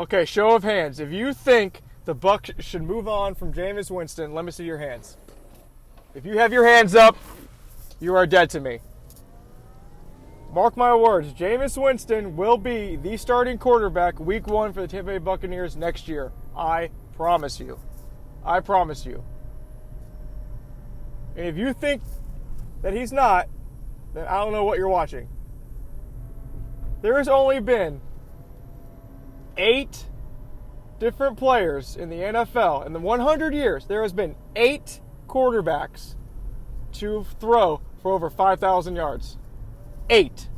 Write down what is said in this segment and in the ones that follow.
Okay, show of hands. If you think the Bucs should move on from Jameis Winston, let me see your hands. If you have your hands up, you are dead to me. Mark my words, Jameis Winston will be the starting quarterback week 1 for the Tampa Bay Buccaneers next year. I promise you. I promise you. And if you think that he's not, then I don't know what you're watching. There has only been 8 different players in the NFL. In the 100 years, there has been 8 quarterbacks to throw for over 5,000 yards. 8.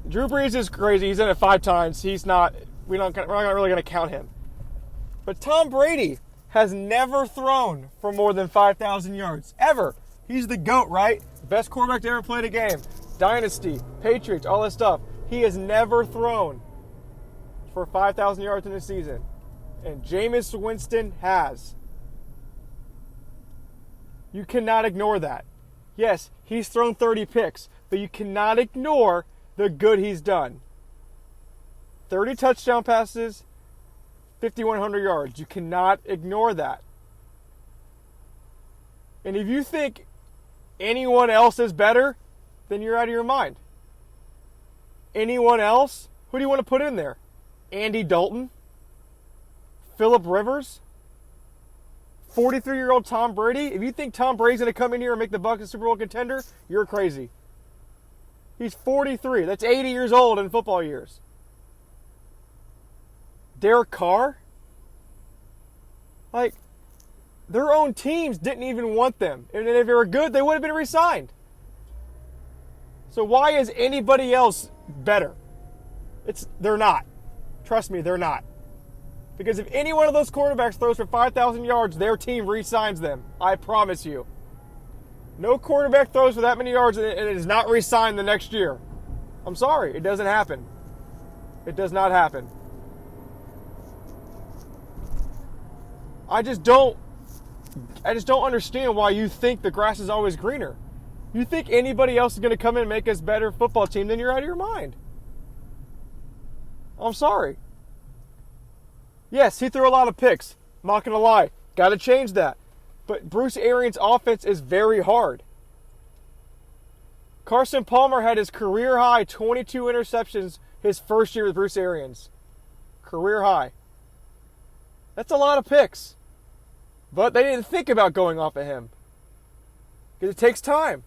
Drew Brees is crazy. He's in it 5 times. We're not really going to count him. But Tom Brady has never thrown for more than 5,000 yards. Ever. He's the GOAT, right? Best quarterback to ever play the game. Dynasty, Patriots, all that stuff. He has never thrown for 5,000 yards in a season. And Jameis Winston has. You cannot ignore that. Yes, he's thrown 30 picks, but you cannot ignore the good he's done. 30 touchdown passes, 5,100 yards. You cannot ignore that. And if you think anyone else is better, then you're out of your mind. Anyone else? Who do you want to put in there? Andy Dalton? Phillip Rivers? 43-year-old Tom Brady? If you think Tom Brady's going to come in here and make the Bucs a Super Bowl contender, you're crazy. He's 43. That's 80 years old in football years. Derek Carr? Like, their own teams didn't even want them. And if they were good, they would have been re-signed. So why is anybody else better? They're not. Trust me, they're not. Because if any one of those quarterbacks throws for 5,000 yards, their team re-signs them. I promise you. No quarterback throws for that many yards and it is not re-signed the next year. I'm sorry, it doesn't happen. It does not happen. I just don't understand why you think the grass is always greener. You think anybody else is going to come in and make us a better football team, then you're out of your mind. I'm sorry. Yes, he threw a lot of picks. I'm not going to lie. Got to change that. But Bruce Arians' offense is very hard. Carson Palmer had his career high 22 interceptions his first year with Bruce Arians. Career high. That's a lot of picks. But they didn't think about going off of him. Because it takes time.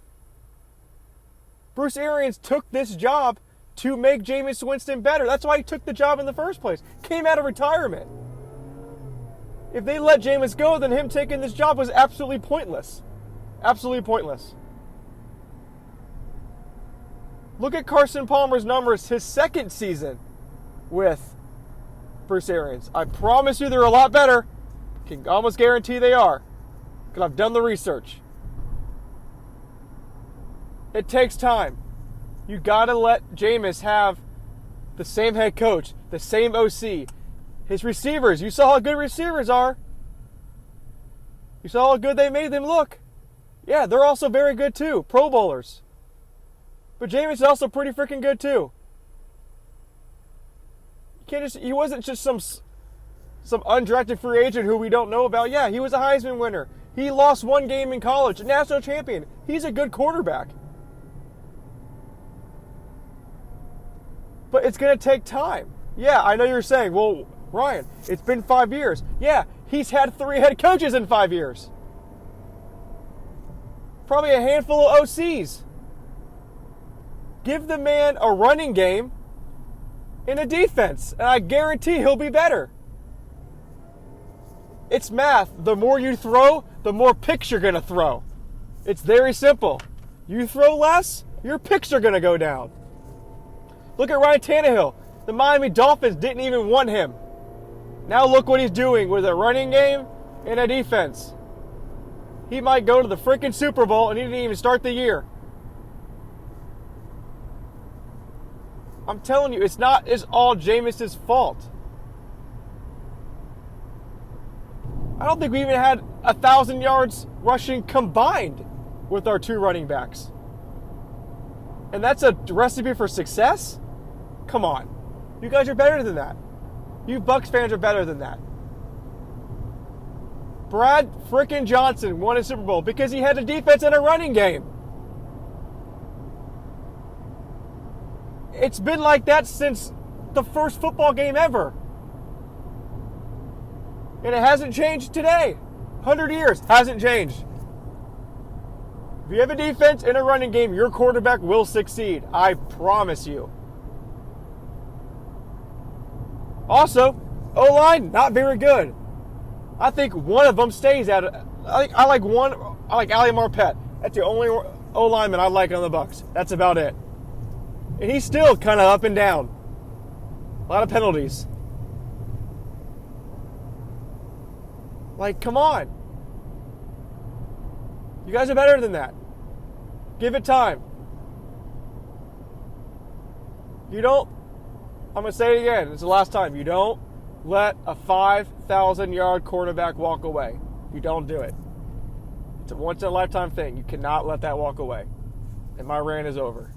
Bruce Arians took this job to make Jameis Winston better. That's why he took the job in the first place. Came out of retirement. If they let Jameis go, then him taking this job was absolutely pointless. Absolutely pointless. Look at Carson Palmer's numbers his second season with Bruce Arians. I promise you they're a lot better. Can almost guarantee they are. Because I've done the research. It takes time. You got to let Jameis have the same head coach, the same OC. His receivers, you saw how good receivers are. You saw how good they made them look. Yeah, they're also very good too. Pro Bowlers. But Jameis is also pretty freaking good too. He wasn't just some undrafted free agent who we don't know about. Yeah, he was a Heisman winner. He lost one game in college, a national champion. He's a good quarterback. But it's going to take time. Yeah, I know you're saying, well, Ryan, it's been 5 years. Yeah, he's had 3 head coaches in 5 years. Probably a handful of OCs. Give the man a running game and a defense, and I guarantee he'll be better. It's math. The more you throw, the more picks you're going to throw. It's very simple. You throw less, your picks are going to go down. Look at Ryan Tannehill. The Miami Dolphins didn't even want him. Now look what he's doing with a running game and a defense. He might go to the freaking Super Bowl and he didn't even start the year. I'm telling you, it's all Jameis' fault. I don't think we even had 1,000 yards rushing combined with our 2 running backs. And that's a recipe for success? Come on. You guys are better than that. You Bucs fans are better than that. Brad frickin' Johnson won a Super Bowl because he had a defense and a running game. It's been like that since the first football game ever. And it hasn't changed today. 100 years, hasn't changed. If you have a defense and a running game, your quarterback will succeed. I promise you. Also, O-line, not very good. I think one of them stays out of... I like Ali Marpet. That's the only O-lineman I like on the Bucs. That's about it. And he's still kind of up and down. A lot of penalties. Like, come on. You guys are better than that. Give it time. You don't... I'm going to say it again. It's the last time. You don't let a 5,000-yard quarterback walk away. You don't do it. It's a once-in-a-lifetime thing. You cannot let that walk away. And my rant is over.